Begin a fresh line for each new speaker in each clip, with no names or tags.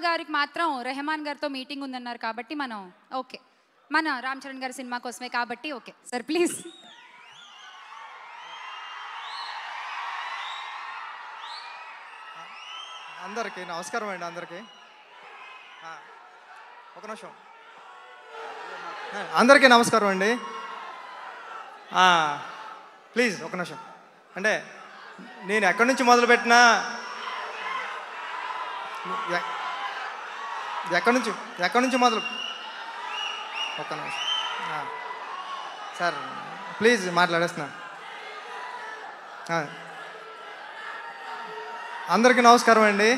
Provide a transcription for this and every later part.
గారికి మాత్రం రెహమాన్ గారితో మీటింగ్ ఉందన్నారు కాబట్టి మనం ఓకే, మన రామ్ చరణ్ గారి సినిమా కోసమే కాబట్టి ఓకే సార్ ప్లీజ్.
అందరికీ నమస్కారం అండి. అందరికీ ఒక నిమిషం. అందరికీ నమస్కారం అండి. ప్లీజ్ ఒక నిమిషం. అంటే నేను ఎక్కడి నుంచి మొదలుపెట్టినా ఎక్కడి నుంచి మొదలు ఒక్క నిమిషం సార్ ప్లీజ్ మాట్లాడేస్తున్నా. అందరికీ నమస్కారం అండి.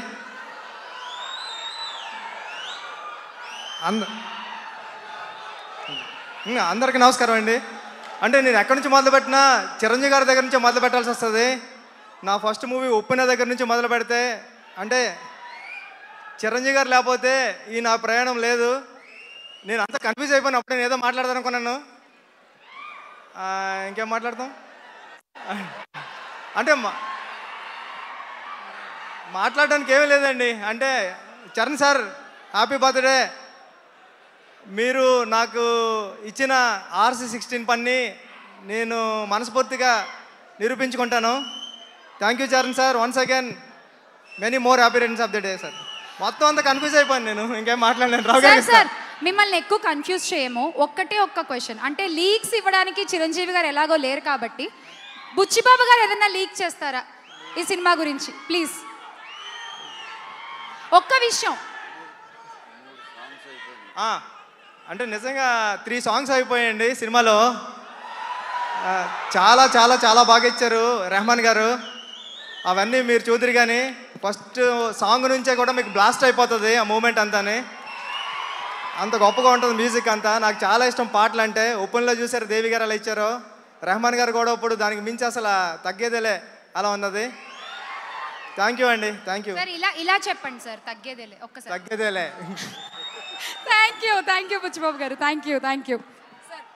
అందరికీ నమస్కారం అండి. అంటే నేను ఎక్కడి నుంచి మొదలుపెట్టినా చిరంజీవి గారి దగ్గర నుంచి మొదలు పెట్టాల్సి వస్తుంది. నా ఫస్ట్ మూవీ ఉప్పిన దగ్గర నుంచి మొదలు పెడితే అంటే చిరంజీవి గారు లేకపోతే ఈ నా ప్రయాణం లేదు. నేను అంతా కన్ఫ్యూజ్ అయిపోయిన అప్పుడు నేను ఏదో మాట్లాడదాను అనుకున్నాను. ఇంకేం మాట్లాడతాం అంటే మాట్లాడడానికి ఏమీ లేదండి. అంటే చరణ్ సార్ హ్యాపీ బర్త్డే. మీరు నాకు ఇచ్చిన RC16 పని నేను మనస్ఫూర్తిగా నిరూపించుకుంటాను. Thank you Charan sir. Once again many more happy returns of the day sir. మొత్తం అంతా కన్ఫ్యూజ్ అయిపోయాను నేను, ఇంకేం మాట్లాడలేను. రావు
సార్ మిమ్మల్ని ఎక్కువ కన్ఫ్యూజ్ చేయము. ఒక్క క్వశ్చన్, అంటే లీక్స్ ఇవ్వడానికి చిరంజీవి గారు ఎలాగో లేరు కాబట్టి బుచ్చిబాబు గారు ఏదైనా లీక్ చేస్తారా ఈ సినిమా గురించి ప్లీజ్? ఒక్క విషయం.
అంటే నిజంగా 3 సాంగ్స్ అయిపోయాయండి సినిమాలో. చాలా చాలా చాలా బాగా ఇచ్చారు రెహమాన్ గారు. అవన్నీ మీరు చూద్దరు కానీ ఫస్ట్ సాంగ్ నుంచే కూడా మీకు బ్లాస్ట్ అయిపోతుంది ఆ మూమెంట్ అంతానే. అంత గొప్పగా ఉంటుంది మ్యూజిక్ అంతా. నాకు చాలా ఇష్టం పాటలు అంటే. ఓపెన్లో చూసారు దేవి గారు అలా ఇచ్చారు, రెహమాన్ గారు కూడా ఇప్పుడు దానికి మించి అసలు తగ్గేదేలే అలా ఉన్నది. థ్యాంక్ యూ అండి. Thank you.
ఇలా చెప్పండి సార్, తగ్గేదేలే ఒక్కసారి.
తగ్గేదేలే.
థ్యాంక్ యూ బుచ్చిబాబు గారు. Thank you.